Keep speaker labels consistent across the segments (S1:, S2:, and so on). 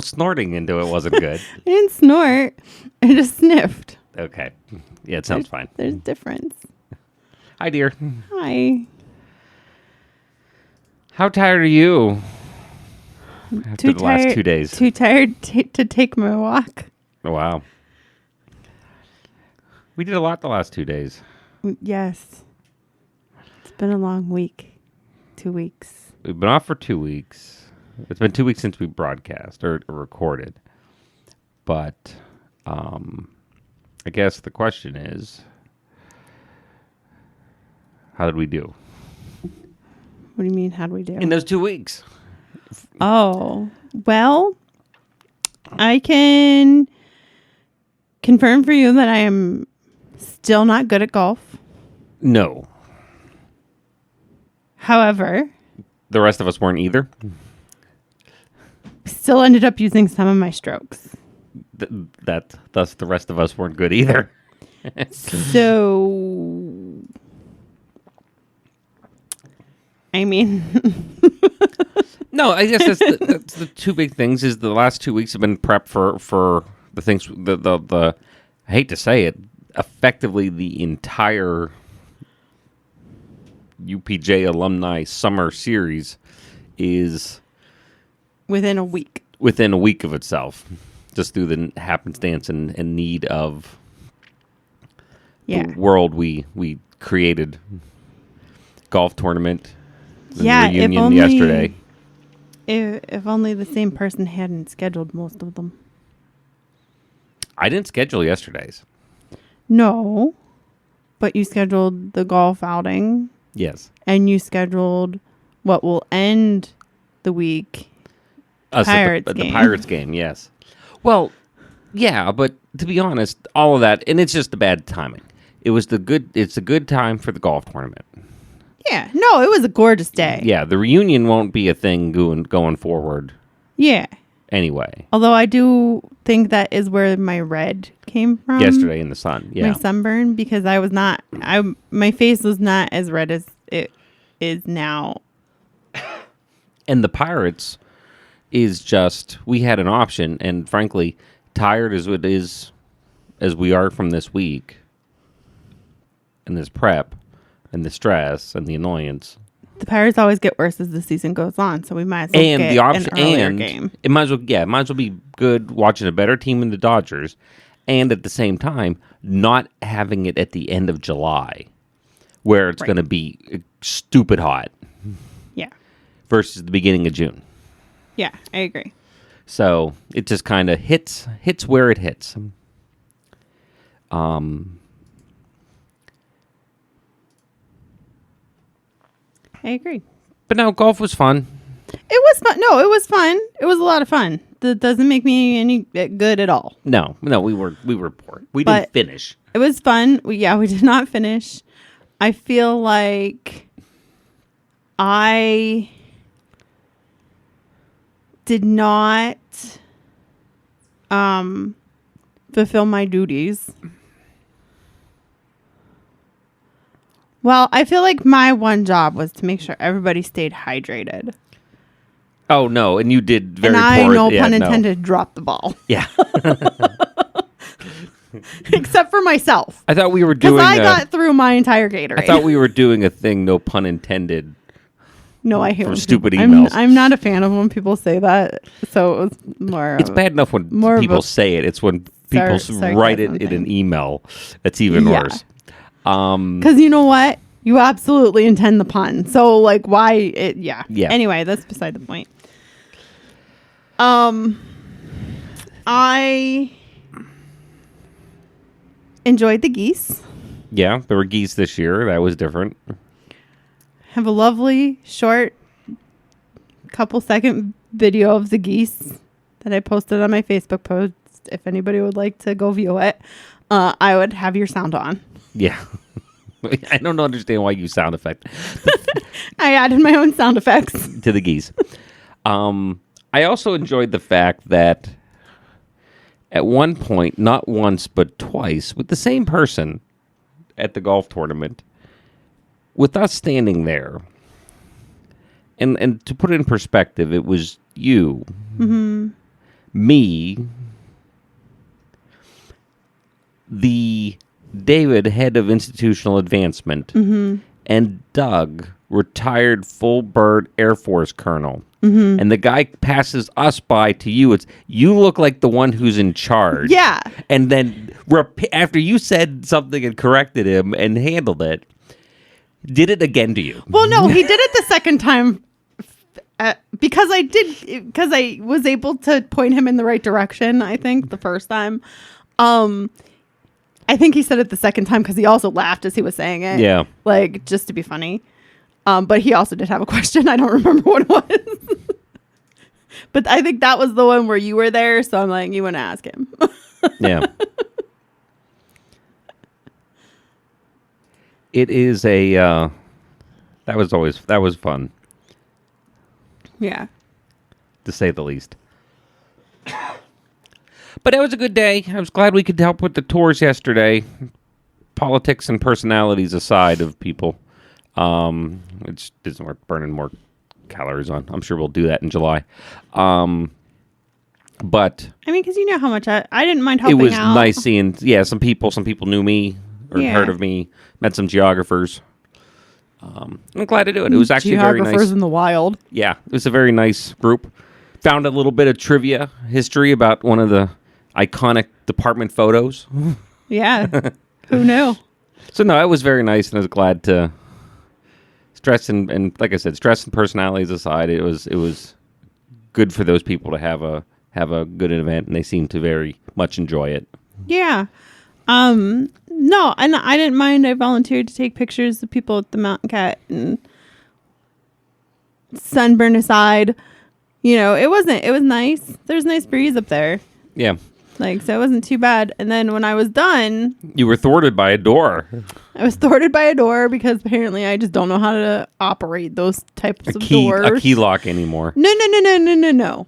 S1: snorting into it wasn't good.
S2: I didn't snort. I just sniffed.
S1: Okay. Yeah, it sounds fine.
S2: There's a difference.
S1: Hi, dear.
S2: Hi.
S1: How tired are you? After the last 2 days.
S2: Too tired to take my walk.
S1: Oh, wow. We did a lot the last 2 days.
S2: Yes. It's been a long week. 2 weeks.
S1: We've been off for 2 weeks. It's been 2 weeks since we broadcast or recorded. But I guess the question is, how did we do?
S2: What do you mean, how do we do?
S1: In those 2 weeks.
S2: Oh, well, I can confirm for you that I am still not good at golf.
S1: No.
S2: However,
S1: The rest of us weren't either.
S2: still ended up using some of my strokes.
S1: Thus the rest of us weren't good either.
S2: So, I mean,
S1: No, I guess that's the two big things. Is the last 2 weeks have been prep for the things. The I hate to say it, effectively the entire UPJ alumni summer series is
S2: within a week.
S1: Within a week of itself, just through the happenstance and need of the world we created. Golf tournament. Reunion yesterday.
S2: If only the same person hadn't scheduled most of them.
S1: I didn't schedule yesterday's.
S2: No, but you scheduled the golf outing.
S1: Yes.
S2: And you scheduled what will end the week. The
S1: Pirates game, yes. Well, yeah, but to be honest, all of that, and it's just the bad timing. It's a good time for the golf tournament.
S2: Yeah, no, it was a gorgeous day.
S1: Yeah, the reunion won't be a thing going forward.
S2: Yeah.
S1: Anyway.
S2: Although I do think that is where my red came from.
S1: Yesterday in the sun, yeah.
S2: My sunburn, because my face was not as red as it is now.
S1: And the Pirates is just, we had an option, and frankly, tired as it is, as we are from this week, and this prep, and the stress, and the annoyance.
S2: The Pirates always get worse as the season goes on, so we might as well get an earlier game.
S1: It might as well be good watching a better team in the Dodgers, and at the same time, not having it at the end of July, where it's going to be stupid hot.
S2: Yeah.
S1: Versus the beginning of June.
S2: Yeah, I agree.
S1: So it just kind of hits where it hits.
S2: I agree.
S1: But no, golf was fun.
S2: It was fun. No, it was fun. It was a lot of fun. That doesn't make me any good at all.
S1: No, we were poor. We didn't finish.
S2: It was fun. We did not finish. I feel like I did not fulfill my duties. Well, I feel like my one job was to make sure everybody stayed hydrated.
S1: Oh, no, and you did very poor.
S2: And I, no pun intended, dropped the ball.
S1: Yeah.
S2: Except for myself.
S1: I thought we were doing...
S2: Because I got through my entire Gatorade.
S1: I thought we were doing a thing, no pun intended.
S2: No, I hate
S1: from stupid emails.
S2: I'm not a fan of when people say that. So it was more.
S1: It's bad enough when people say it. It's when people write it in an email that's even worse.
S2: Because you know what? You absolutely intend the pun. So like, why? Yeah. Anyway, that's beside the point. I enjoyed the geese.
S1: Yeah, there were geese this year. That was different.
S2: Have a lovely short couple second video of the geese that I posted on my Facebook post. If anybody would like to go view it, I would have your sound on.
S1: Yeah. I don't understand why you sound effect.
S2: I added my own sound effects
S1: to the geese. I also enjoyed the fact that at one point, not once but twice, with the same person at the golf tournament, with us standing there, and to put it in perspective, it was you, me, the David, head of institutional advancement, and Doug, retired full bird Air Force colonel. And the guy passes us by to you. It's, you look like the one who's in charge.
S2: Yeah.
S1: And then after you said something and corrected him and handled it, did it again to you.
S2: Well, no, he did it the second time because I was able to point him in the right direction, I think, the first time. I think he said it the second time because he also laughed as he was saying it.
S1: Yeah.
S2: Like, just to be funny. But he also did have a question. I don't remember what it was. But I think that was the one where you were there. So I'm like, you want to ask him.
S1: Yeah. It is that was fun,
S2: Yeah.
S1: to say the least. But it was a good day. I was glad we could help with the tours yesterday. Politics and personalities aside of people. It isn't worth burning more calories on. I'm sure we'll do that in July. But
S2: I mean, because you know how much I didn't mind helping out.
S1: it was nice seeing, some people knew me or heard of me, met some geographers. I'm glad to do it. It was actually very nice.
S2: Geographers in the wild.
S1: Yeah, it was a very nice group. Found a little bit of trivia history about one of the iconic department photos.
S2: Yeah. Who knew?
S1: So no, it was very nice, and I was glad to stress and like I said, stress and personalities aside, it was good for those people to have a good event, and they seemed to very much enjoy it.
S2: Yeah. No, and I didn't mind. I volunteered to take pictures of people at the Mountain Cat and sunburn aside. You know, it was nice. There's a nice breeze up there.
S1: Yeah.
S2: Like, so it wasn't too bad. And then when I was done,
S1: You were thwarted by a door.
S2: I was thwarted by a door because apparently I just don't know how to operate those types of doors.
S1: A key lock anymore.
S2: No.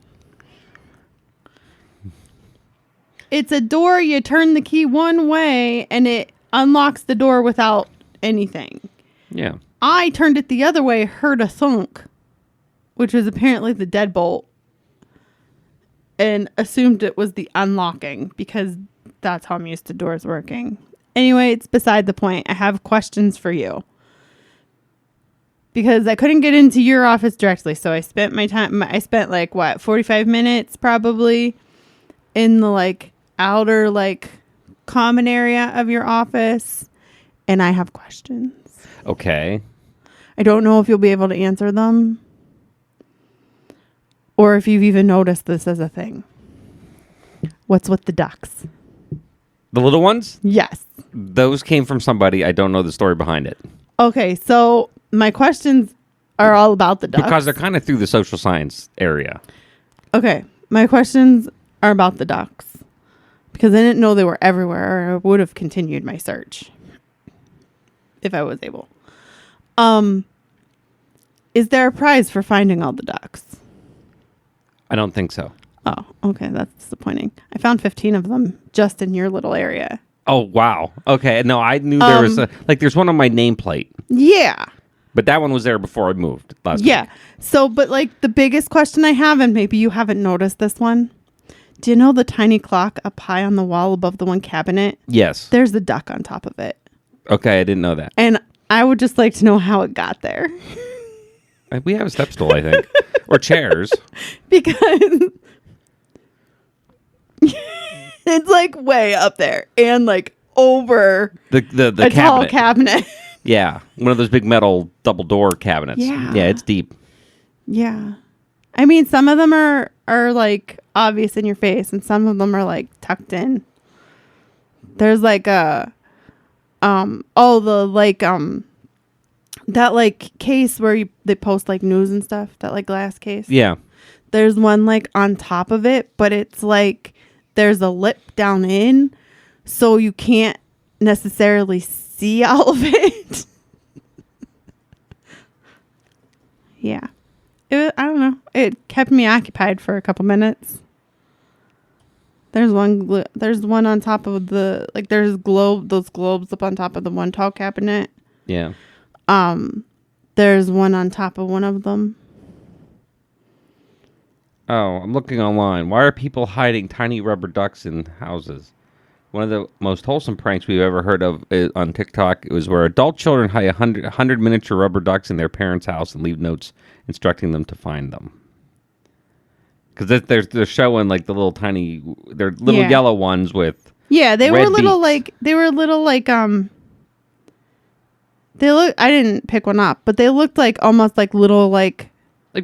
S2: It's a door, you turn the key one way and it unlocks the door without anything.
S1: Yeah.
S2: I turned it the other way, heard a thunk, which was apparently the deadbolt, and assumed it was the unlocking because that's how I'm used to doors working. Anyway, it's beside the point. I have questions for you. Because I couldn't get into your office directly, so I spent my time, 45 minutes probably in the outer common area of your office, and I have questions.
S1: Okay.
S2: I don't know if you'll be able to answer them or if you've even noticed this as a thing. What's with the ducks?
S1: The little ones?
S2: Yes.
S1: Those came from somebody. I don't know the story behind it.
S2: Okay, so my questions are all about the ducks.
S1: Because they're kind of through the social science area.
S2: Okay, my questions are about the ducks. Because I didn't know they were everywhere, or I would have continued my search. If I was able. Is there a prize for finding all the ducks?
S1: I don't think so.
S2: Oh, okay. That's disappointing. I found 15 of them just in your little area.
S1: Oh, wow. Okay. No, I knew there was there's one on my nameplate.
S2: Yeah.
S1: But that one was there before I moved last
S2: Yeah.
S1: week.
S2: So, but the biggest question I have, and maybe you haven't noticed this one. Do you know the tiny clock up high on the wall above the one cabinet?
S1: Yes.
S2: There's a duck on top of it.
S1: Okay. I didn't know that.
S2: And I would just like to know how it got there.
S1: We have a step stool, I think. Or chairs.
S2: Because it's way up there and over
S1: The
S2: a tall cabinet.
S1: Yeah. One of those big metal double door cabinets.
S2: Yeah.
S1: Yeah, it's deep.
S2: Yeah. I mean, some of them are obvious in your face and some of them are tucked in. There's that case where they post news and stuff, that glass case.
S1: Yeah.
S2: There's one on top of it, but it's there's a lip down in, so you can't necessarily see all of it. Yeah. I don't know. It kept me occupied for a couple minutes. There's one on top of the there's those globes up on top of the one tall cabinet.
S1: Yeah.
S2: There's one on top of one of them.
S1: Oh, I'm looking online. Why are people hiding tiny rubber ducks in houses? One of the most wholesome pranks we've ever heard of on TikTok. It was where adult children hide 100 miniature rubber ducks in their parents' house and leave notes instructing them to find them. Because they're showing like the little tiny, they're little
S2: Yeah.
S1: yellow ones with
S2: Yeah, they
S1: red
S2: were little
S1: beaks.
S2: they look, I didn't pick one up, but they looked like almost like little
S1: like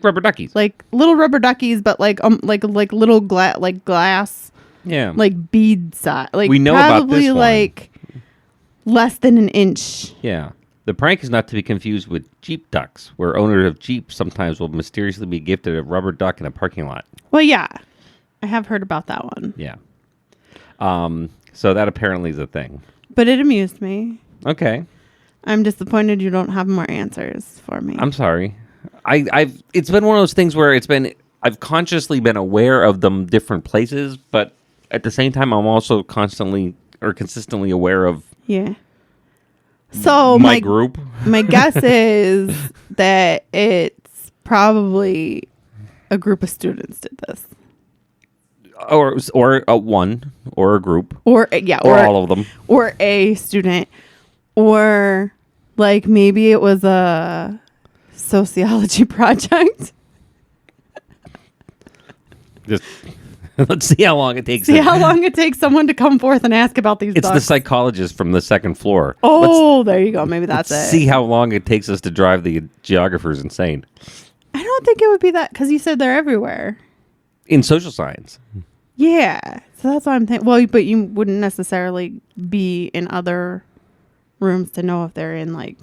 S1: rubber duckies.
S2: like little rubber duckies, but like little glass
S1: Yeah,
S2: like bead size, like
S1: We know about
S2: probably
S1: this one.
S2: like less than an inch.
S1: yeah. The prank is not to be confused with Jeep ducks, where owners of Jeeps sometimes will mysteriously be gifted a rubber duck in a parking lot.
S2: Well, yeah, I have heard about that one,
S1: Yeah. So that apparently is a thing.
S2: but it amused me.
S1: Okay.
S2: I'm disappointed you don't have more answers for me.
S1: I'm sorry. I've it's been one of those things where I've consciously been aware of them different places, but at the same time I'm also consistently aware of
S2: Yeah. So
S1: my group.
S2: my guess is that it's probably a group of students did this,
S1: Or a one or a group
S2: or
S1: or all of them.
S2: or a student, or like maybe it was a sociology project.
S1: Just let's see how long it takes.
S2: See how long it takes someone to come forth and ask about these
S1: It's the
S2: ducks.
S1: psychologist from the second floor.
S2: Oh, there you go. Maybe that's
S1: Let's
S2: it.
S1: see how long it takes us to drive the geographers insane.
S2: I don't think it would be that, because you said they're everywhere.
S1: In social science.
S2: Yeah. So that's what I'm thinking. Well, but you wouldn't necessarily be in other rooms to know if they're in like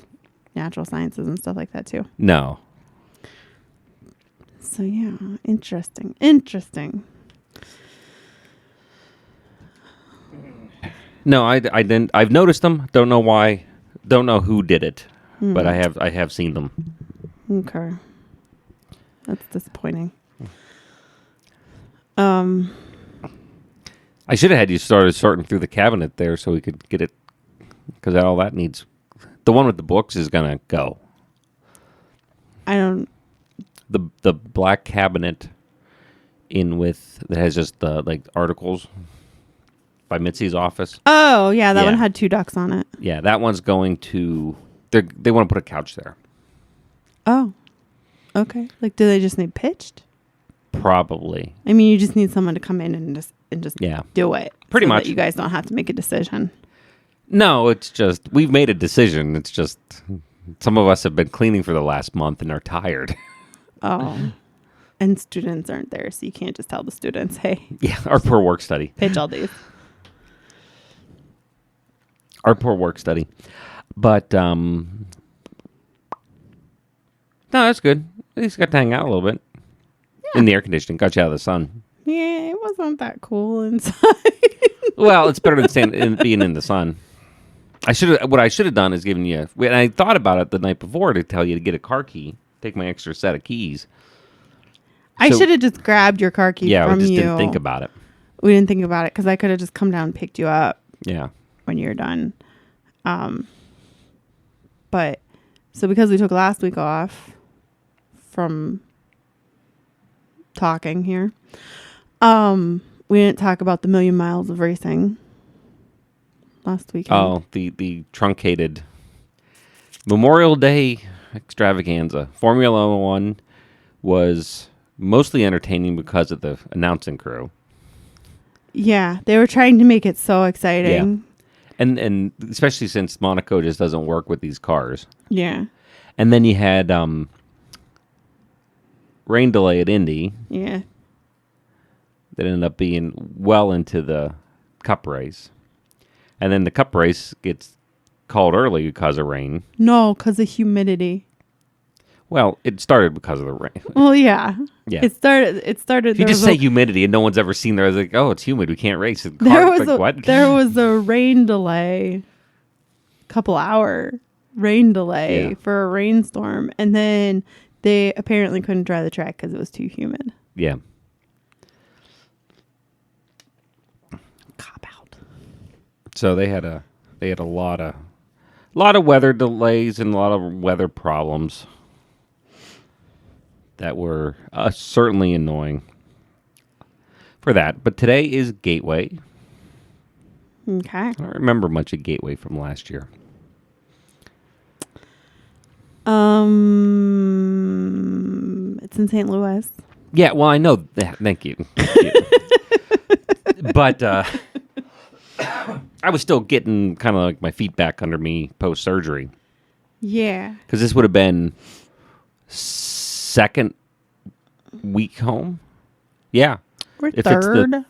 S2: natural sciences and stuff like that too.
S1: No.
S2: So yeah, interesting. Interesting.
S1: No, I didn't. I've noticed them. Don't know why. Don't know who did it. But I have seen them.
S2: Okay. That's disappointing.
S1: I should have had you started sorting through the cabinet there so we could get it, because all that needs. The one with the books is gonna go.
S2: I don't.
S1: The black cabinet that has just the like articles by Mitzi's office.
S2: Oh yeah, that
S1: Yeah.
S2: one had 2 ducks on it.
S1: Yeah, that one's going to. They want to put a couch there.
S2: Oh. Okay. Like, do they just need pitched?
S1: Probably.
S2: I mean, you just need someone to come in and just
S1: Yeah.
S2: do it.
S1: Pretty
S2: so that
S1: much.
S2: you guys don't have to make a decision.
S1: No, it's just we've made a decision. It's just some of us have been cleaning for the last month and are tired.
S2: Oh. And students aren't there, so you can't just tell the students, hey,
S1: Yeah, our poor work study.
S2: pitch all these.
S1: Our poor work study. But no, that's good. At least got to hang out a little bit. In the air conditioning. Got you out of the sun.
S2: Yeah, it wasn't that cool inside.
S1: Well, it's better than being in the sun. What I should have done is given you. And I thought about it the night before to tell you to get a car key. Take my extra set of keys.
S2: I
S1: So-
S2: should have just grabbed your car key
S1: Yeah,
S2: from
S1: we just
S2: you.
S1: didn't think about it.
S2: We didn't think about it because I could have just come down and picked you up
S1: Yeah.
S2: when you're done. But so because we took last week off from talking here, we didn't talk about the 1,000,000 miles of racing last weekend.
S1: Oh, the truncated Memorial Day extravaganza. Formula One was mostly entertaining because of the announcing crew.
S2: Yeah, they were trying to make it so exciting.
S1: And especially since Monaco just doesn't work with these cars.
S2: Yeah.
S1: And then you had rain delay at Indy
S2: Yeah.
S1: that ended up being well into the Cup race. And then the Cup race gets called early because of rain.
S2: No, because of humidity.
S1: Well, it started because of the rain.
S2: Well, yeah.
S1: Yeah.
S2: It started.
S1: If you just say humidity and no one's ever seen there, it's like, oh, it's humid. We can't race. And
S2: there
S1: cars,
S2: was
S1: like,
S2: a
S1: what?
S2: there was a rain delay, couple-hour rain delay
S1: Yeah.
S2: for a rainstorm, and then they apparently couldn't dry the track because it was too humid.
S1: Yeah.
S2: Cop out.
S1: So they had a lot of weather delays and a lot of weather problems that were certainly annoying. for that. But today is Gateway.
S2: Okay.
S1: I don't remember much of Gateway from last year.
S2: It's in St. Louis.
S1: Yeah, well, I know that. Thank you. But I was still getting kind of like my feet back under me post-surgery.
S2: Yeah.
S1: Because this would have been second week home. Yeah.
S2: Or
S1: If it's
S2: third.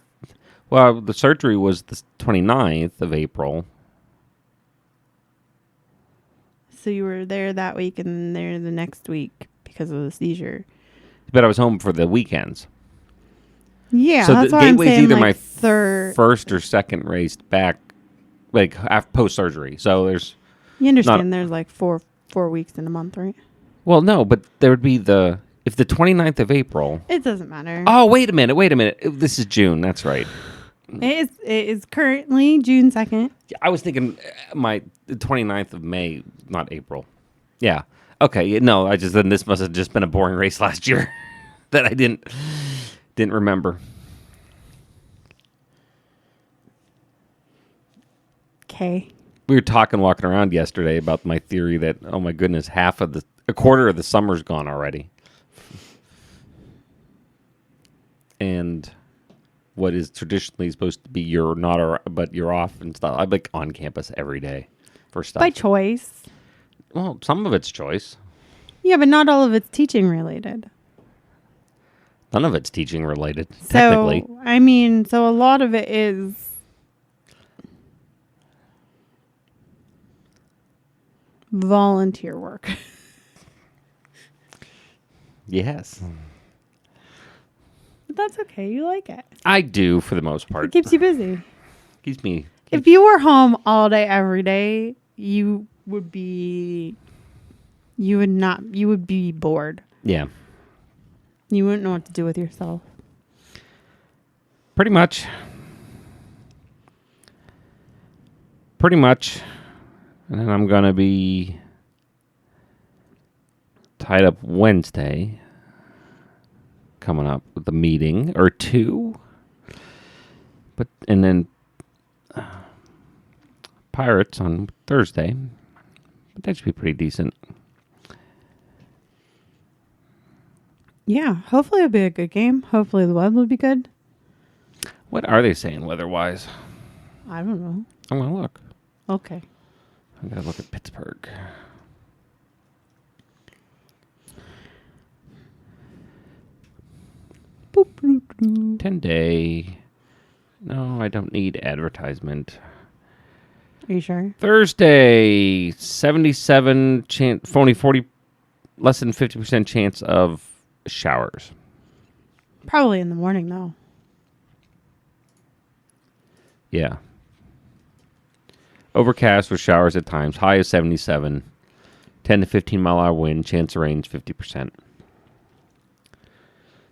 S1: Well, the surgery was the 29th of April.
S2: So you were there that week and there the next week because of the seizure.
S1: But I was home for the weekends.
S2: Yeah,
S1: So
S2: that's
S1: the
S2: why I'm
S1: Gateway's
S2: saying
S1: either
S2: like
S1: my
S2: third.
S1: first or second race back, like after post-surgery. So there's...
S2: You understand there's like four weeks in a month, right?
S1: Well, no, but there would be if the 29th of April...
S2: It doesn't matter.
S1: Oh, wait a minute. This is June. That's right.
S2: It is currently June 2nd.
S1: I was thinking the 29th of May, not April. Yeah. Okay. No, then this must have just been a boring race last year that I didn't remember.
S2: Okay.
S1: We were walking around yesterday about my theory that, oh my goodness, a quarter of the summer's gone already. And what is traditionally supposed to be but you're off and stuff. I'm like on campus every day for stuff.
S2: By choice.
S1: Well, some of it's choice.
S2: Yeah, but not all of it's teaching related.
S1: None of it's teaching related, technically.
S2: So a lot of it is volunteer work.
S1: Yes.
S2: But that's okay. You like it.
S1: I do, for the most part.
S2: It keeps you busy.
S1: Keeps me...
S2: If you were home all day, every day, you would be bored.
S1: Yeah.
S2: You wouldn't know what to do with yourself.
S1: Pretty much. And then I'm going to be tied up Wednesday, coming up with a meeting or two. And then Pirates on Thursday. But that should be pretty decent.
S2: Yeah, hopefully it'll be a good game. Hopefully the weather will be good.
S1: What are they saying weather-wise?
S2: I don't know.
S1: I'm going to look.
S2: Okay.
S1: I'm going to look at Pittsburgh.
S2: Boop, boop, boop.
S1: 10-day. No, I don't need advertisement.
S2: Are you sure?
S1: Thursday, 77 chance, only 40, less than 50% chance of showers.
S2: Probably in the morning, though.
S1: Yeah. Overcast with showers at times. High is 77. 10 to 15 mile hour wind. Chance of rain is 50%. And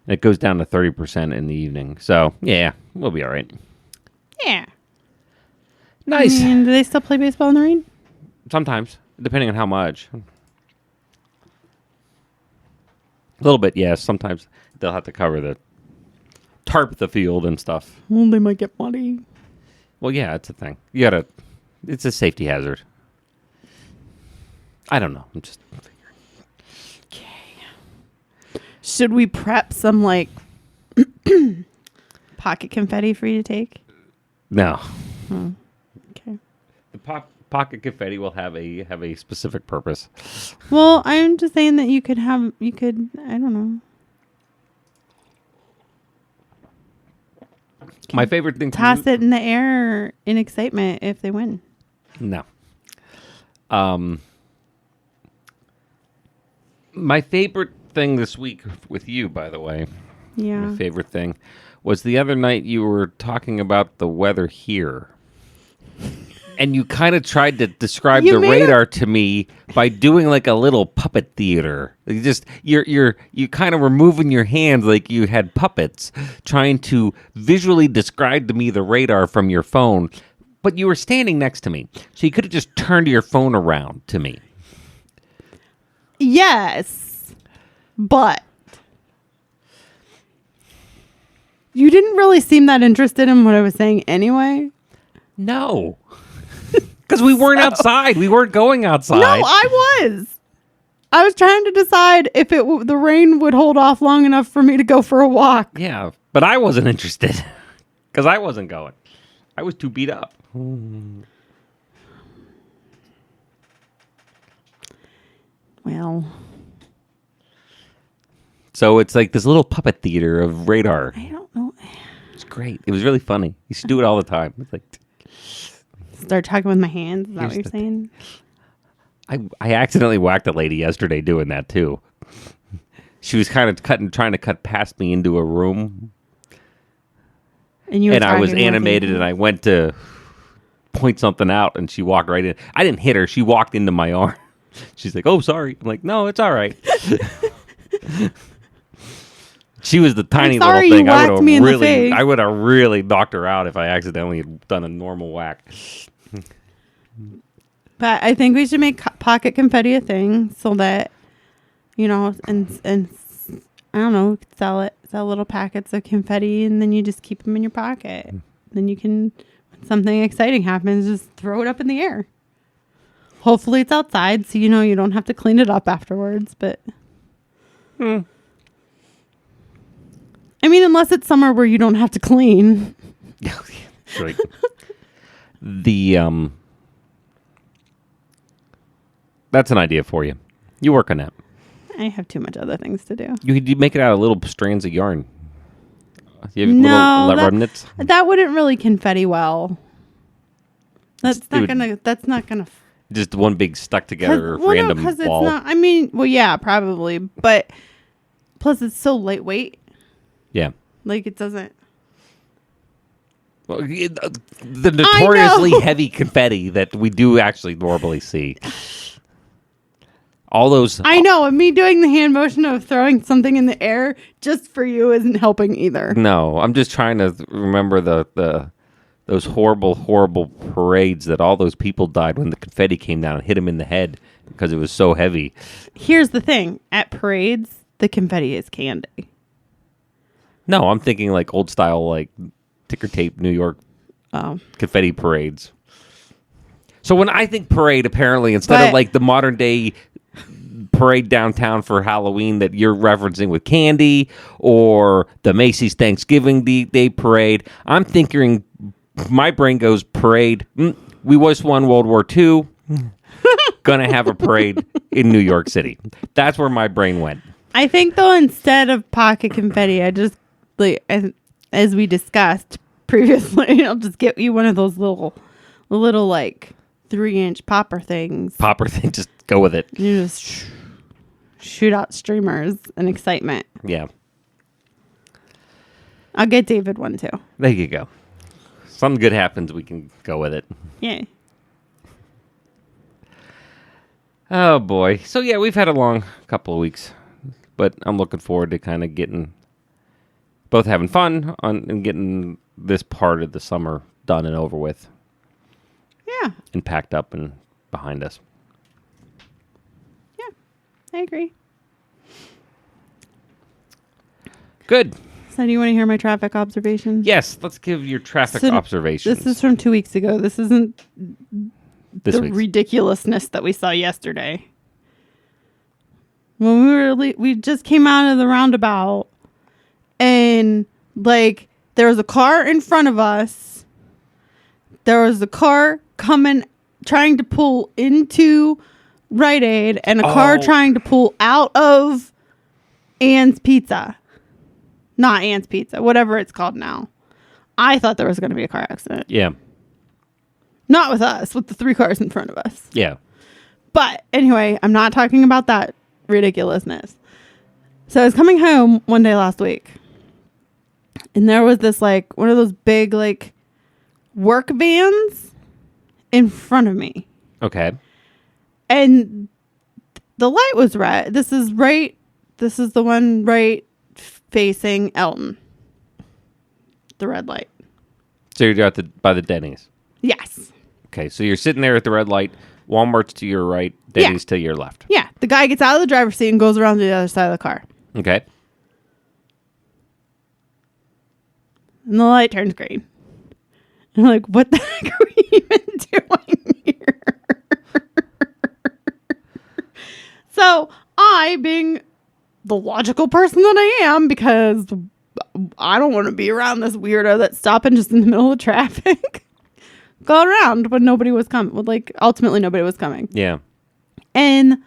S1: it goes down to 30% in the evening. So, yeah, we'll be all right.
S2: Yeah.
S1: Nice.
S2: And do they still play baseball in the rain?
S1: Sometimes, depending on how much. A little bit, yes. Sometimes they'll have to cover tarp the field and stuff.
S2: Well, they might get muddy.
S1: Well, yeah, it's a thing. It's a safety hazard. I don't know. I'm just figuring.
S2: Okay. Should we prep some, pocket confetti for you to take?
S1: No.
S2: Okay.
S1: The pocket confetti will have a specific purpose.
S2: Well, I'm just saying that you could, I don't know.
S1: My favorite thing
S2: Toss
S1: to
S2: it in the air in excitement if they win.
S1: No. My favorite thing this week with you, by the way.
S2: Yeah.
S1: My favorite thing was the other night you were talking about the weather here. And you kind of tried to describe the radar to me by doing like a little puppet theater. You kind of were moving your hands like you had puppets, trying to visually describe to me the radar from your phone. But you were standing next to me, so you could have just turned your phone around to me.
S2: Yes, but You didn't really seem that interested in what I was saying anyway.
S1: No. Because we weren't outside. We weren't going outside.
S2: No, I was. I was trying to decide if the rain would hold off long enough for me to go for a walk.
S1: Yeah, but I wasn't interested. Because I wasn't going. I was too beat up.
S2: Well,
S1: so it's like this little puppet theater of radar.
S2: I don't know.
S1: It's great. It was really funny. You should do it all the time. It's like
S2: start talking with my hands. Is that what
S1: Here's
S2: you're
S1: the
S2: saying?
S1: I accidentally whacked a lady yesterday doing that too. She was kind of trying to cut past me into a room,
S2: And
S1: I was animated, and I went to point something out, and she walked right in. I didn't hit her; she walked into my arm. She's like, "Oh, sorry." I'm like, "No, it's all right." She was the tiny little
S2: sorry
S1: thing.
S2: you whacked me in the face.
S1: I would have really knocked her out if I accidentally had done a normal whack.
S2: But I think we should make pocket confetti a thing so that, and I don't know, sell little packets of confetti, and then you just keep them in your pocket. Then you can, when something exciting happens, just throw it up in the air. Hopefully it's outside, so you don't have to clean it up afterwards. But I mean, unless it's somewhere where you don't have to clean.
S1: Right. That's an idea for you. You work on that.
S2: I have too much other things to do.
S1: You could make it out of little strands of yarn. You have
S2: No,
S1: little remnants.
S2: That wouldn't really confetti well. That's not gonna.
S1: Just one big stuck together random ball.
S2: It's not. I mean, well, yeah, probably, but plus it's so lightweight.
S1: Yeah.
S2: Like it doesn't.
S1: Well, the notoriously heavy confetti that we do actually normally see. All those.
S2: I know, and me doing the hand motion of throwing something in the air just for you isn't helping either.
S1: No, I'm just trying to remember those horrible parades that all those people died when the confetti came down and hit them in the head because it was so heavy.
S2: Here's the thing: at parades, the confetti is candy.
S1: No, I'm thinking like old style, like ticker tape New York confetti parades. So when I think parade, apparently instead of like the modern day parade downtown for Halloween that you're referencing with candy or the Macy's Thanksgiving Day parade, I'm thinking my brain goes parade. We just won World War II. Gonna have a parade in New York City. That's where my brain went.
S2: I think though, instead of pocket confetti, I just as we discussed previously, I'll just get you one of those little like 3-inch popper things.
S1: Just go with it.
S2: You just shoot out streamers and excitement.
S1: Yeah.
S2: I'll get David one too.
S1: There you go. Something good happens, we can go with it.
S2: Yeah.
S1: Oh boy. So yeah, we've had a long couple of weeks, but I'm looking forward to kind of both having fun and getting this part of the summer done and over with.
S2: Yeah.
S1: And packed up and behind us.
S2: Yeah, I agree.
S1: Good.
S2: So do you want to hear my traffic observation?
S1: Yes, let's give your traffic observations.
S2: This is from 2 weeks ago. This isn't
S1: this
S2: the
S1: week's.
S2: ridiculousness that we saw yesterday. When we just came out of the roundabout and like there was a car in front of us. There was a car trying to pull into Rite Aid and a car trying to pull out of Ann's Pizza. Not Ann's Pizza, whatever it's called now. I thought there was going to be a car accident.
S1: Yeah.
S2: Not with us, with the 3 cars in front of us.
S1: Yeah.
S2: But anyway, I'm not talking about that ridiculousness. So I was coming home one day last week. And there was this like one of those big like work vans in front of me.
S1: Okay.
S2: And the light was red. This is the one right facing Elton. The red light.
S1: So you're by the Denny's.
S2: Yes.
S1: Okay, so you're sitting there at the red light. Walmart's to your right. Denny's to your left.
S2: Yeah. The guy gets out of the driver's seat and goes around to the other side of the car.
S1: Okay.
S2: and the light turns green. And I'm like, what the heck are we even doing here? So I, being the logical person that I am, because I don't want to be around this weirdo that's stopping just in the middle of traffic, go around when nobody was coming. Well, like, ultimately nobody was coming.
S1: Yeah.
S2: And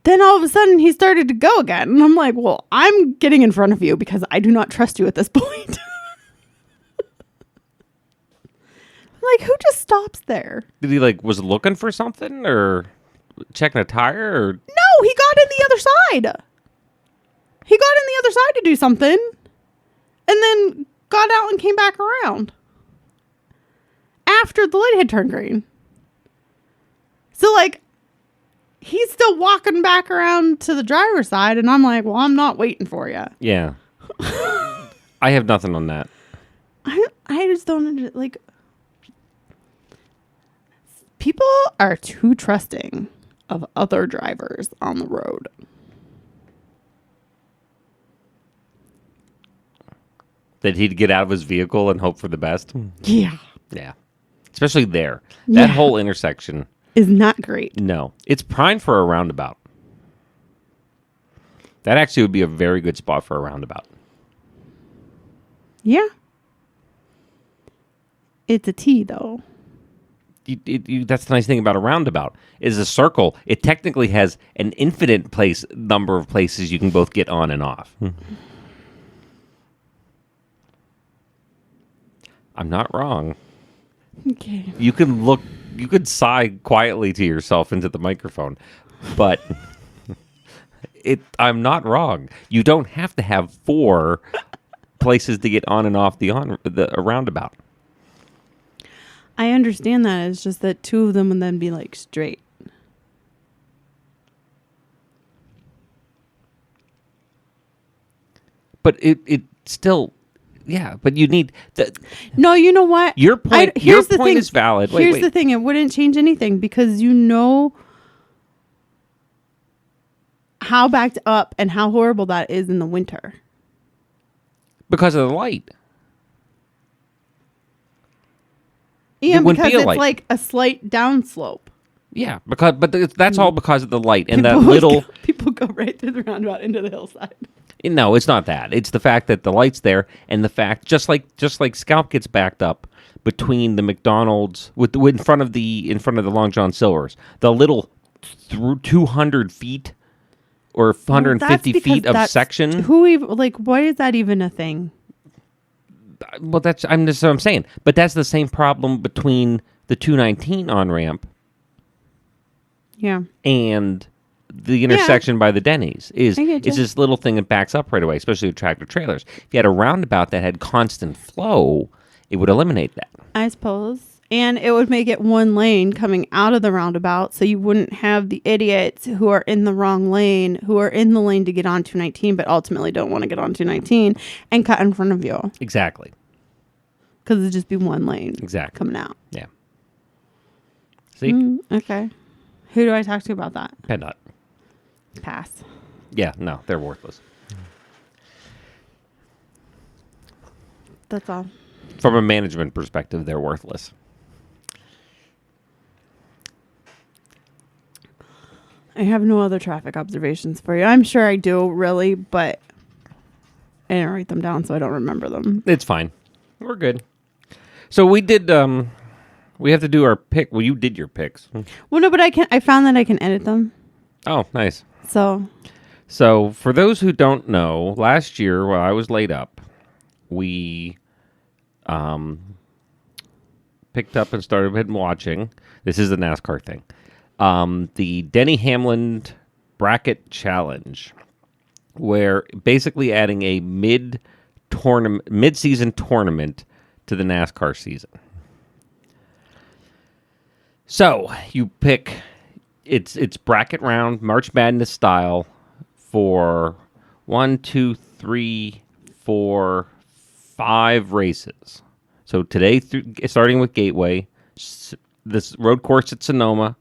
S2: then all of a sudden he started to go again. And I'm like, well, I'm getting in front of you because I do not trust you at this point. Like, who just stops there?
S1: Did he was looking for something or checking a tire or?
S2: No, he got in the other side. He got in the other side to do something and then got out and came back around after the light had turned green. So, like, he's still walking back around to the driver's side, and I'm like, well, I'm not waiting for you.
S1: Yeah. I have nothing on that.
S2: I just don't, like, people are too trusting of other drivers on the road.
S1: That he'd get out of his vehicle and hope for the best.
S2: Yeah.
S1: Yeah. Especially there.
S2: Yeah.
S1: That whole intersection.
S2: Is not great.
S1: No. It's primed for a roundabout. That actually would be a very good spot for a roundabout.
S2: Yeah. It's a T, though.
S1: That's the nice thing about a roundabout. Is a circle. It technically has an infinite number of places you can both get on and off. I'm not wrong.
S2: Okay.
S1: You could sigh quietly to yourself into the microphone, but I'm not wrong. You don't have to have 4 places to get on and off a roundabout.
S2: I understand that. It's just that 2 of them would then be like straight.
S1: But it still, yeah. But you need
S2: No, you know what?
S1: Your point is valid.
S2: Here's the thing. It wouldn't change anything because you know how backed up and how horrible that is in the winter.
S1: Because of the light.
S2: Yeah,
S1: It wouldn't
S2: because
S1: be a
S2: it's
S1: light.
S2: like a slight downslope.
S1: Yeah, that's all because of the light and
S2: People go right through the roundabout into the hillside.
S1: No, it's not that. It's the fact that the light's there, and the fact just like Scalp gets backed up between the McDonald's in front of the Long John Silver's, the little through 200 feet or 150 feet of section.
S2: Why is that even a thing?
S1: Well, that's what I'm saying. But that's the same problem between the 219 on ramp.
S2: Yeah.
S1: And the intersection by the Denny's is this little thing that backs up right away, especially with tractor trailers. If you had a roundabout that had constant flow, it would eliminate that.
S2: I suppose. And it would make it one lane coming out of the roundabout, so you wouldn't have the idiots who are in the wrong lane, who are in the lane to get on 219, but ultimately don't want to get on 219 and cut in front of you.
S1: Exactly.
S2: Because it'd just be one lane coming out.
S1: Yeah. See?
S2: Okay. Who do I talk to about that?
S1: PennDOT.
S2: Pass.
S1: Yeah, no, they're worthless.
S2: That's all.
S1: From a management perspective, they're worthless.
S2: I have no other traffic observations for you. I'm sure I do, really, but I didn't write them down, so I don't remember them.
S1: It's fine. We're good. So we did, we have to do our pick. Well, you did your picks.
S2: Well, no, but I found that I can edit them.
S1: Oh, nice.
S2: So
S1: for those who don't know, last year while I was laid up, we picked up and started watching. This is a NASCAR thing. The Denny Hamlin Bracket Challenge, where basically adding a mid-season tournament to the NASCAR season. So you pick, it's bracket round, March Madness style, for 1, 2, 3, 4, 5 races. So today, starting with Gateway, this road course at Sonoma,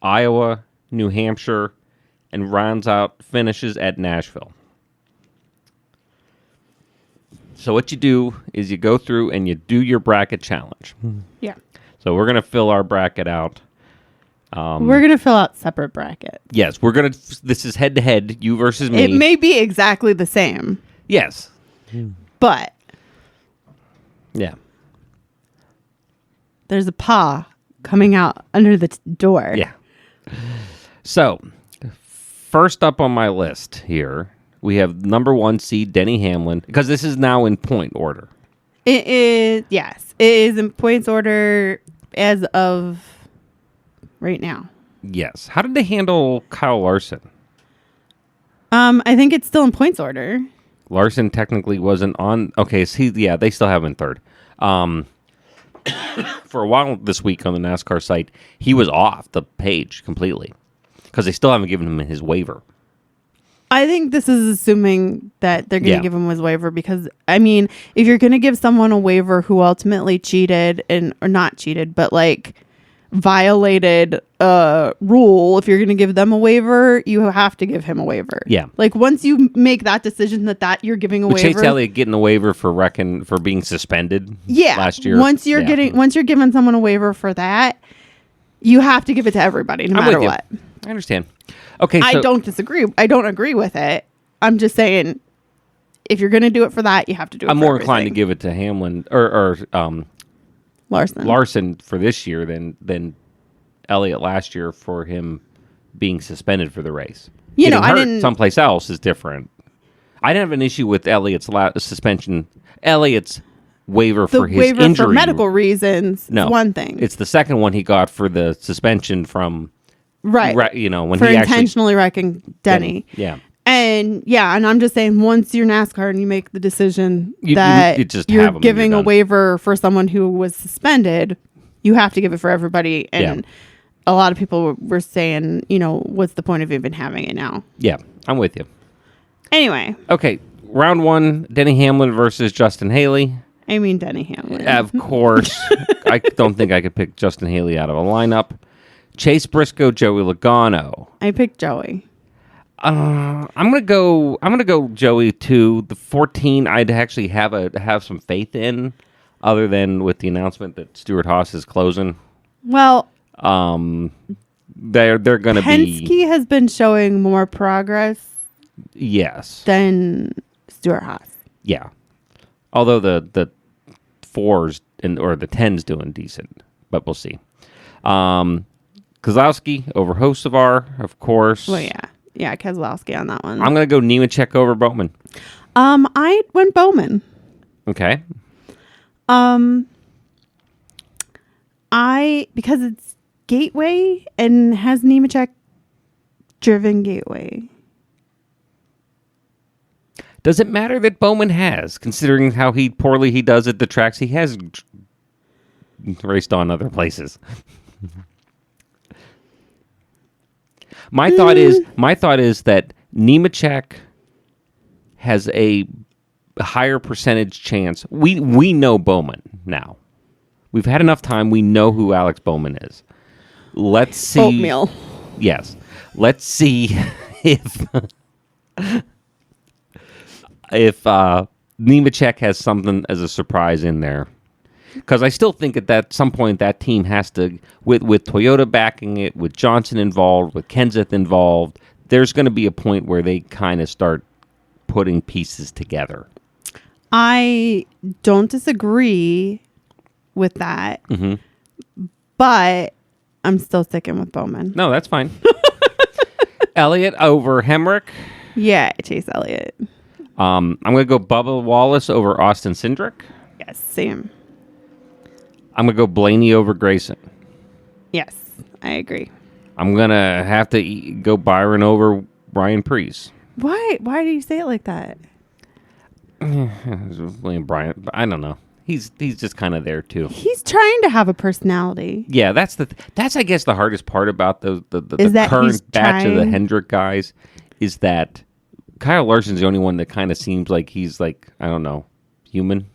S1: Iowa, New Hampshire, and finishes at Nashville. So what you do is you go through and you do your bracket challenge.
S2: Yeah.
S1: So we're going to fill our bracket out.
S2: We're going to fill out separate brackets.
S1: Yes, we're going to... This is head-to-head, you versus me.
S2: It may be exactly the same.
S1: Yes.
S2: But...
S1: Yeah.
S2: There's a paw coming out under the door.
S1: Yeah. So, first up on my list here, we have number 1 seed Denny Hamlin, because this is now in point order.
S2: It is, yes. It is in points order as of right now.
S1: Yes. How did they handle Kyle Larson?
S2: I think it's still in points order.
S1: Larson technically wasn't on. Okay, so they still have him in third. For a while this week on the NASCAR site, he was off the page completely because they still haven't given him his waiver.
S2: I think this is assuming that they're going to give him his waiver because, I mean, if you're going to give someone a waiver who ultimately cheated or not cheated, but like violated a rule, if you're going to give them a waiver, you have to give him a waiver.
S1: Yeah.
S2: Like once you make that decision that you're giving a waiver.
S1: Chase Elliott getting a waiver for being suspended last year.
S2: Once you're giving someone a waiver for that, you have to give it to everybody no matter what.
S1: I understand. Okay, so
S2: I don't disagree. I don't agree with it. I'm just saying, if you're going to do it for that, you have to do it.
S1: I'm more inclined to give it to Hamlin or Larson for this year than Elliott last year for him being suspended for the race.
S2: I didn't.
S1: Someplace else is different. I didn't have an issue with Elliott's suspension. Elliott's waiver for his
S2: waiver
S1: injury
S2: for medical reasons.
S1: No,
S2: is one thing.
S1: It's the second one he got for the suspension from.
S2: Right.
S1: When
S2: for
S1: he
S2: intentionally wrecking Denny.
S1: Yeah.
S2: And I'm just saying, once you're NASCAR and you make the decision that
S1: you're
S2: giving a waiver for someone who was suspended, you have to give it for everybody. And a lot of people were saying, what's the point of even having it now?
S1: Yeah, I'm with you.
S2: Anyway.
S1: Okay, round 1, Denny Hamlin versus Justin Haley.
S2: I mean Denny Hamlin.
S1: Of course. I don't think I could pick Justin Haley out of a lineup. Chase Briscoe, Joey Logano.
S2: I picked Joey.
S1: I'm gonna go Joey too. The 14, I'd actually have some faith in, other than with the announcement that Stewart Haas is closing.
S2: Well,
S1: they're gonna
S2: Penske has been showing more progress.
S1: Yes.
S2: Than Stewart Haas.
S1: Yeah. Although the 4s or the 10s doing decent, but we'll see. Kozlowski over Hocevar, of course.
S2: Well, yeah, Kozlowski on that one.
S1: I'm gonna go Nemechek over Bowman.
S2: I went Bowman.
S1: Okay.
S2: Because it's Gateway and has Nemechek driven Gateway.
S1: Does it matter that Bowman has, considering how poorly he does at the tracks he has raced on other places? My thought is that Nemechek has a higher percentage chance. We know Bowman now. We've had enough time. We know who Alex Bowman is. Let's see.
S2: Oatmeal.
S1: Yes. Let's see if Nemechek has something as a surprise in there. Because I still think at some point that team has to, with Toyota backing it, with Johnson involved, with Kenseth involved, there's going to be a point where they kind of start putting pieces together.
S2: I don't disagree with that, but I'm still sticking with Bowman.
S1: No, that's fine. Elliott over Hemrick.
S2: Yeah, Chase Elliott.
S1: I'm going to go Bubba Wallace over Austin Cindric.
S2: Yes, same.
S1: I'm going to go Blaney over Grayson.
S2: Yes, I agree.
S1: I'm going to have to go Byron over Ryan Preece.
S2: Why? Why do you say it like that?
S1: William Bryant, I don't know. He's just kind of there too.
S2: He's trying to have a personality.
S1: Yeah, that's I guess the hardest part about the current batch of the Hendrick guys is that Kyle Larson's the only one that kind of seems like he's like, I don't know, human.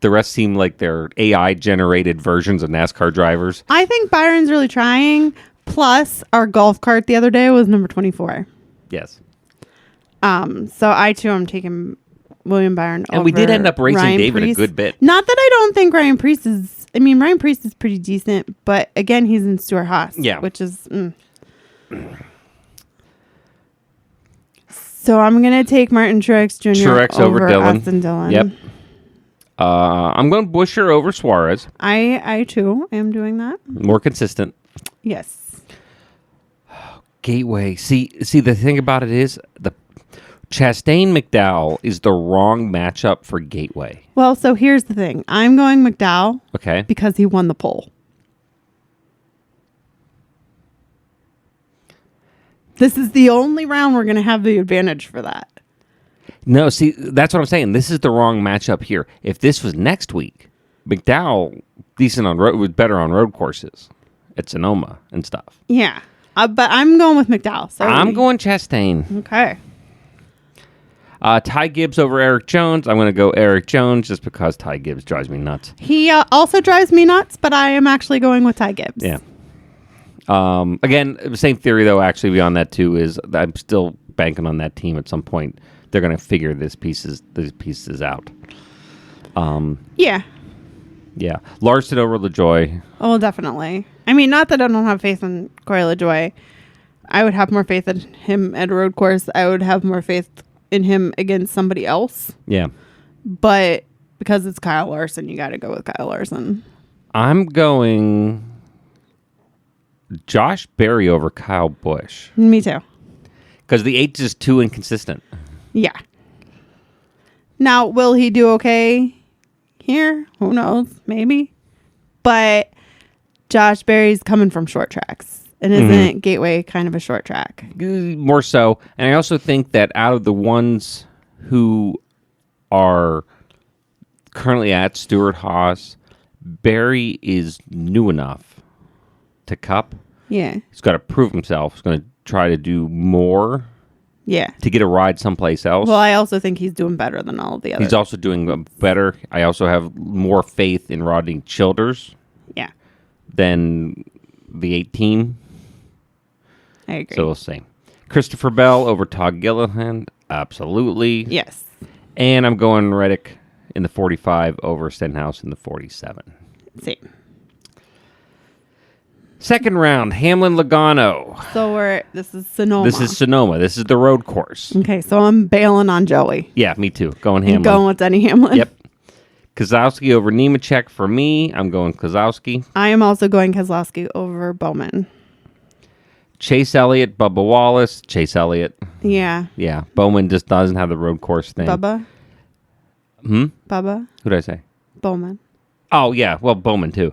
S1: The rest seem like they're AI generated versions of NASCAR drivers.
S2: I think Byron's really trying. Plus, our golf cart the other day was number 24.
S1: Yes.
S2: So I too am taking William Byron.
S1: And we did
S2: over
S1: end up racing
S2: Ryan
S1: David
S2: Preece.
S1: a good bit.
S2: Not that I don't think Ryan Preece is. I mean, Ryan Preece is pretty decent, but again, he's in Stuart Haas.
S1: Yeah.
S2: Which is. So I'm gonna take Martin Truex Jr.
S1: Truex over Dillon.
S2: Austin Dillon.
S1: Yep. I'm going Busher over Suarez.
S2: I too am doing that.
S1: More consistent.
S2: Yes.
S1: Gateway. See, the thing about it is the Chastain McDowell is the wrong matchup for Gateway.
S2: Well, so here's the thing. I'm going McDowell
S1: Okay.
S2: because he won the pole. This is the only round we're going to have the advantage for that.
S1: No, see, that's what I'm saying. This is the wrong matchup here. If this was next week, McDowell decent on road was better on road courses at Sonoma and stuff.
S2: Yeah. But I'm going with McDowell. So
S1: I'm going Chastain.
S2: Okay.
S1: Ty Gibbs over Eric Jones. I'm going to go Eric Jones just because Ty Gibbs drives me nuts.
S2: He also drives me nuts, but I am actually going with Ty Gibbs.
S1: Yeah. Again, same theory though. Actually, beyond that too is I'm still banking on that team at some point. They're going to figure these pieces out.
S2: Yeah.
S1: Yeah. Larson over LaJoy.
S2: Oh, definitely. I mean, not that I don't have faith in Corey LaJoy. I would have more faith in him at a road course. I would have more faith in him against somebody else.
S1: Yeah.
S2: But because it's Kyle Larson, you got to go with Kyle Larson.
S1: I'm going Josh Berry over Kyle Busch.
S2: Me too.
S1: Because the 8 is just too inconsistent.
S2: Yeah. Now, will he do okay here? Who knows? Maybe. But Josh Berry's coming from short tracks. And isn't Gateway kind of a short track?
S1: More so. And I also think that out of the ones who are currently at Stuart Haas, Berry is new enough to Cup.
S2: Yeah.
S1: He's got to prove himself. He's going to try to do more.
S2: Yeah.
S1: To get a ride someplace else.
S2: Well, I also think he's doing better than all of the others.
S1: He's also doing better. I also have more faith in Rodney Childers.
S2: Yeah.
S1: Than the 18.
S2: I agree.
S1: So we'll see. Christopher Bell over Todd Gilliland. Absolutely.
S2: Yes.
S1: And I'm going Reddick in the 45 over Stenhouse in the 47.
S2: Same.
S1: Second round, Hamlin Logano.
S2: So this is Sonoma.
S1: This is Sonoma. This is the road course.
S2: Okay, so I'm bailing on Joey.
S1: Yeah, me too. Going Hamlin.
S2: Going with Denny Hamlin.
S1: Yep. Kozlowski over Nemechek for me. I'm going Kozlowski.
S2: I am also going Kozlowski over Bowman.
S1: Chase Elliott, Bubba Wallace. Chase Elliott.
S2: Yeah.
S1: Yeah. Bowman just doesn't have the road course thing.
S2: Bubba. Bubba.
S1: Who did I say?
S2: Bowman.
S1: Oh, yeah. Well, Bowman too.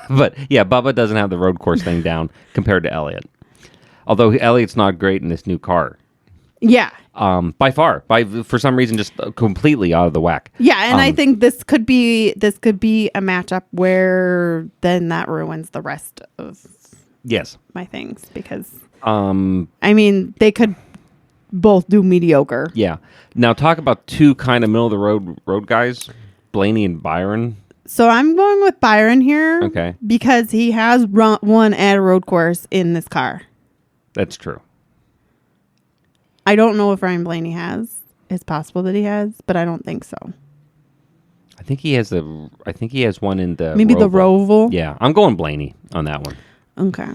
S1: But yeah, Bubba doesn't have the road course thing down compared to Elliott. Although Elliott's not great in this new car.
S2: Yeah.
S1: By far. For some reason, just completely out of the whack.
S2: Yeah, and I think this could be a matchup where then that ruins the rest of my things because I mean they could both do mediocre.
S1: Yeah. Now talk about two kind of middle of the road guys, Blaney and Byron.
S2: So I'm going with Byron here.
S1: Okay.
S2: Because he has won at a road course in this car.
S1: That's true.
S2: I don't know if Ryan Blaney has. It's possible that he has, but I don't think so.
S1: I think he has one in the
S2: maybe the Roval.
S1: Yeah, I'm going Blaney on that one.
S2: Okay.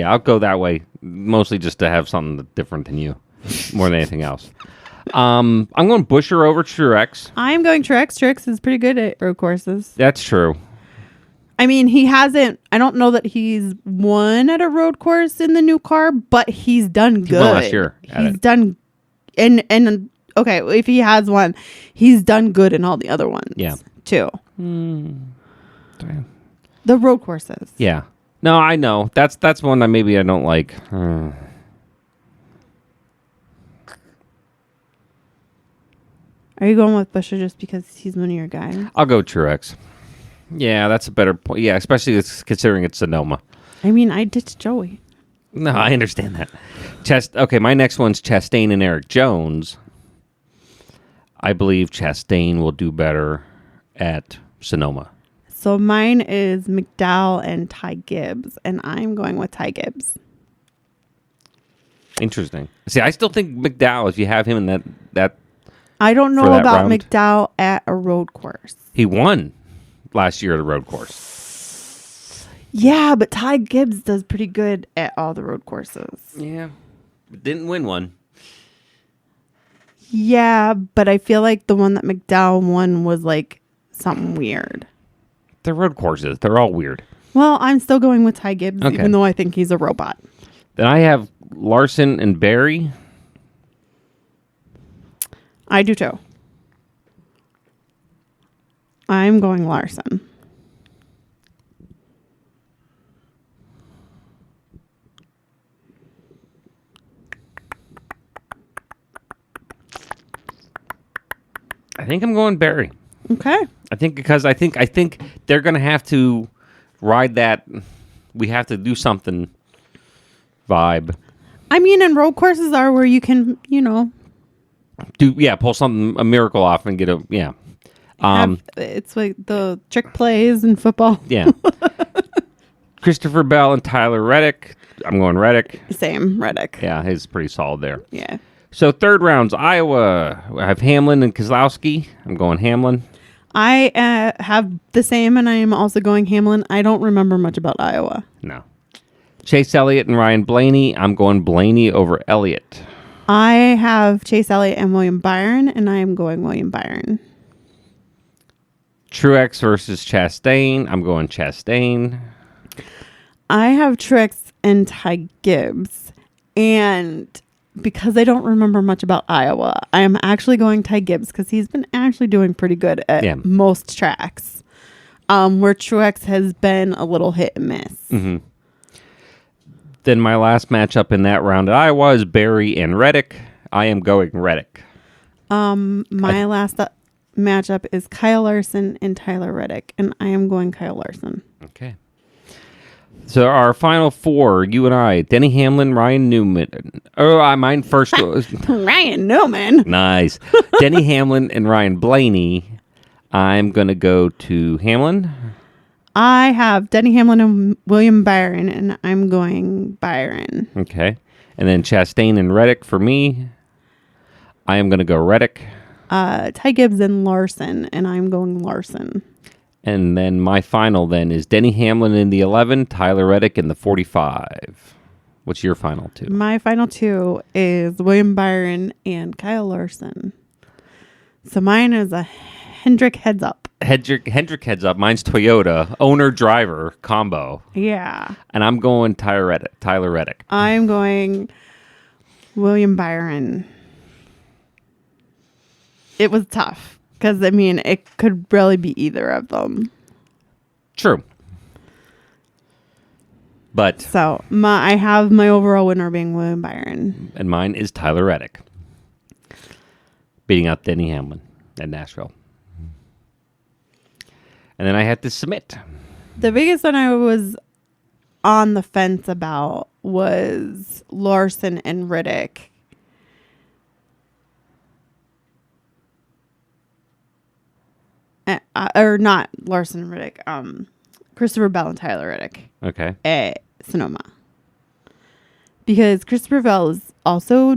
S1: I'll go that way, mostly just to have something different than you, more than anything else. I'm going Busher over Truex.
S2: I'm going Truex. Truex is pretty good at road courses.
S1: That's true.
S2: I mean, he hasn't. I don't know that he's won at a road course in the new car, but he's done good.
S1: He won last year.
S2: He's done, and okay, if he has one, he's done good in all the other ones.
S1: Yeah.
S2: Too.
S1: Damn.
S2: The road courses.
S1: Yeah. No, I know. That's one that maybe I don't like.
S2: Are you going with Busher just because he's one of your guys?
S1: I'll go Truex. Yeah, that's a better point. Yeah, especially considering it's Sonoma.
S2: I mean, I ditched Joey.
S1: No, I understand that. Okay, my next one's Chastain and Eric Jones. I believe Chastain will do better at Sonoma.
S2: So mine is McDowell and Ty Gibbs, and I'm going with Ty Gibbs.
S1: Interesting. See, I still think McDowell, if you have him in that
S2: I don't
S1: for
S2: know
S1: that
S2: about
S1: round.
S2: McDowell at a road course.
S1: He won last year at a road course.
S2: Yeah, but Ty Gibbs does pretty good at all the road courses.
S1: Yeah. Didn't win one.
S2: Yeah, but I feel like the one that McDowell won was like something weird.
S1: They're road courses. They're all weird.
S2: Well, I'm still going with Ty Gibbs,
S1: Okay.
S2: even though I think he's a robot.
S1: Then I have Larson and Barry.
S2: I do too. I'm going Larson.
S1: I think I'm going Barry.
S2: Okay.
S1: I think they're going to have to ride that. We have to do something vibe.
S2: I mean, and road courses are where you can,
S1: Pull something, a miracle off and get a, yeah.
S2: it's like the trick plays in football.
S1: Yeah. Christopher Bell and Tyler Reddick. I'm going Reddick.
S2: Same, Reddick.
S1: Yeah, he's pretty solid there.
S2: Yeah.
S1: So third rounds, Iowa. I have Hamlin and Kozlowski. I'm going Hamlin.
S2: I have the same, and I am also going Hamlin. I don't remember much about Iowa.
S1: No. Chase Elliott and Ryan Blaney. I'm going Blaney over Elliott.
S2: I have Chase Elliott and William Byron, and I am going William Byron.
S1: Truex versus Chastain. I'm going Chastain.
S2: I have Truex and Ty Gibbs, and because I don't remember much about Iowa, I am actually going Ty Gibbs because he's been actually doing pretty good at most tracks, where Truex has been a little hit and miss.
S1: Mm-hmm. Then my last matchup in that round at Iowa is Barry and Reddick. I am going Reddick.
S2: My last matchup is Kyle Larson and Tyler Reddick, and I am going Kyle Larson.
S1: Okay. So our final four, you and I, Denny Hamlin, Ryan Newman. Oh, mine first was
S2: Ryan Newman.
S1: Nice. Denny Hamlin and Ryan Blaney. I'm going to go to Hamlin.
S2: I have Denny Hamlin and William Byron, and I'm going Byron.
S1: Okay. And then Chastain and Reddick for me. I am going to go Reddick.
S2: Ty Gibbs and Larson, and I'm going Larson.
S1: And then my final then is Denny Hamlin in the 11, Tyler Reddick in the 45. What's your final two?
S2: My final two is William Byron and Kyle Larson. So mine is a Hendrick heads up.
S1: Hendrick heads up. Mine's Toyota, owner-driver combo.
S2: Yeah.
S1: And I'm going Tyler Reddick.
S2: I'm going William Byron. It was tough because, it could really be either of them.
S1: True. But
S2: so I have my overall winner being William Byron.
S1: And mine is Tyler Reddick. Beating out Denny Hamlin at Nashville. And then I had to submit.
S2: The biggest one I was on the fence about was Larson and Reddick. Or not Larson and Reddick. Christopher Bell and Tyler Reddick.
S1: Okay.
S2: At Sonoma. Because Christopher Bell is also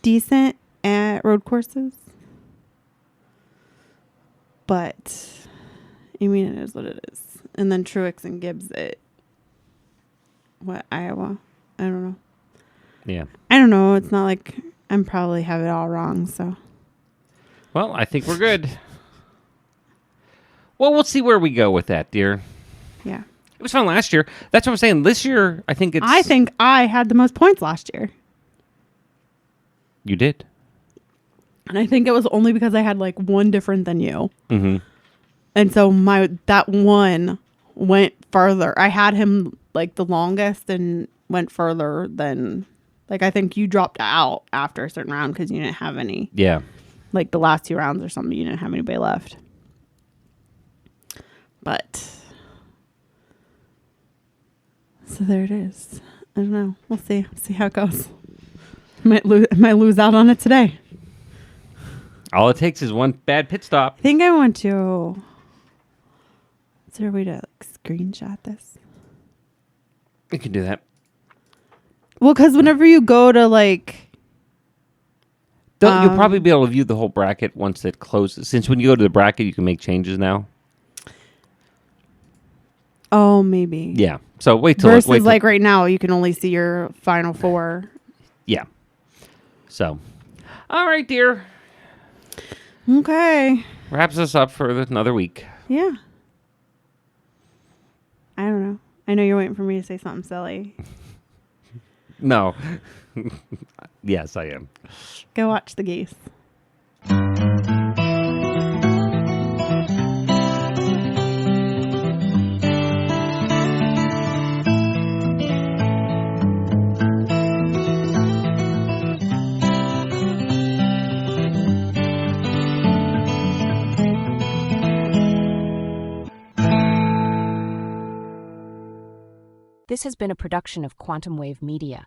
S2: decent at road courses. But, it is what it is. And then Truex and Gibbs at, Iowa? I don't know.
S1: Yeah.
S2: I don't know. It's not like I'm probably have it all wrong, so.
S1: Well, I think we're good. Well, we'll see where we go with that, dear.
S2: Yeah.
S1: It was fun last year. That's what I'm saying. This year, I think
S2: I had the most points last year.
S1: You did.
S2: And I think it was only because I had one different than you.
S1: Mm-hmm.
S2: And so that one went further. I had him the longest and went further than I think you dropped out after a certain round because you didn't have any.
S1: Yeah.
S2: The last 2 rounds or something, you didn't have anybody left. But so there it is. I don't know. We'll see. See how it goes. I might lose out on it today.
S1: All it takes is one bad pit stop.
S2: I think I want to. Is there a way to screenshot this?
S1: You can do that.
S2: Well, because whenever you go to
S1: You'll probably be able to view the whole bracket once it closes. Since when you go to the bracket, you can make changes now.
S2: Oh, maybe.
S1: Yeah. So wait till
S2: Versus like right now, you can only see your final four.
S1: Yeah. So, all right, dear.
S2: Okay.
S1: Wraps us up for another week.
S2: Yeah. I don't know. I know you're waiting for me to say something silly.
S1: No. Yes, I am.
S2: Go watch the geese.
S3: This has been a production of Quantum Wave Media.